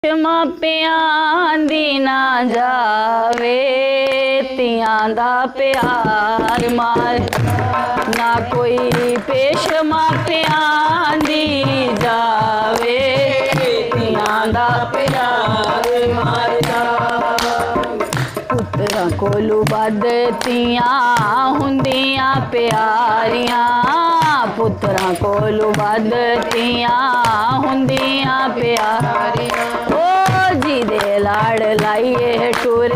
मापियां दी ना जावे तियां दा प्यार मार ना कोई पेश मापियां दी जावे तियां दा प्यार मारदा पुत्तरां कोलू बद तियां हुंदियां प्यारियां पुत्तरां कोलू बद तियां हुंदियां प्यारियां जी दे लाड़ लाइए टुर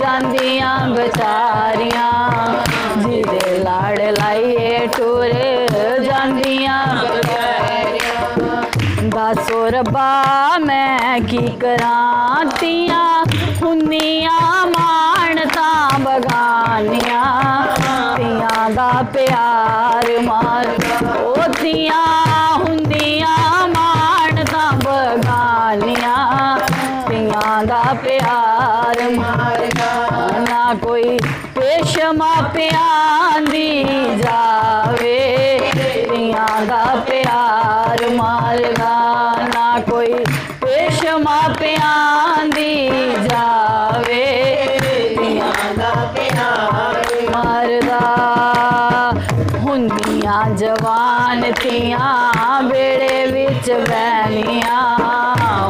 जांदियां बेचारियां जी दे लाड़ लाइए टुर जांदियां दसो रब्बा मैं की करां तियां हुंदियां माणता बगानियां तियां दा प्यार मार ओ तियां हुंदियां माणता बगानियां तियां दा प्यार मारदा ना कोई पेश मापियां दी जावे तियां दा प्यार मारदा ना कोई पेश मापियां दी जावे तियां दा प्यार मारदा हुंदियां जवान तियां बेड़े विच बैनियां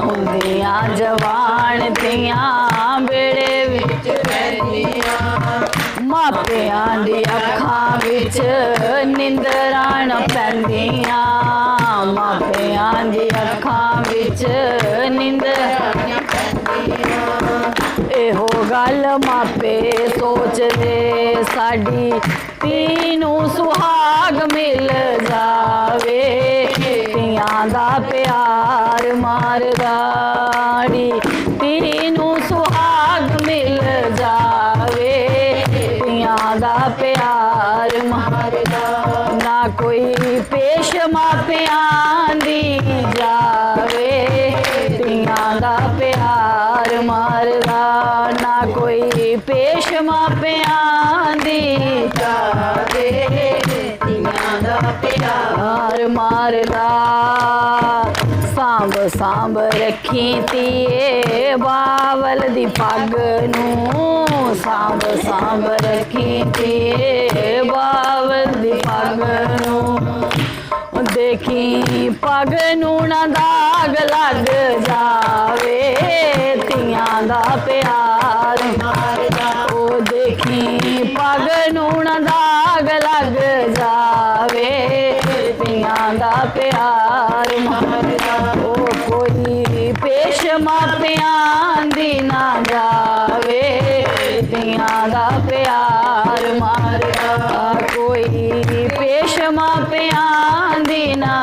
हुंदियां जवान तियां बेड़े विच बैनियां मापियां दी अखां विच निंदरां न पैंदियां मापियां दी अखां विच निंदरां न पैंदियां एहो गल मापे सोचदे साडी तीनू सुहाग मिल जावे तियां दा प्यार मारदा तीनू सुहाग मिल जावे तियां दा प्यार मारदा ना कोई पेश मापियां दी जावे तियां दा प्यार मारदा ना कोई पेश मापियां दी जावे तियां दा प्यार मारदा सांभ सांभ रखी तिए बावल दी पग नूं सांभ सांभ रखी तिए बावल दी पग नूं देखी पग नूं ना दाग लग जावे तियां दा प्यार मारदा ओ देखी पग नूं ना दाग लग जावे तियां दा प्यार मारदा ओ कोई पेश मापियां दी ना जावे तियां दा प्यार मारदा कोई पेश मापियां दी ना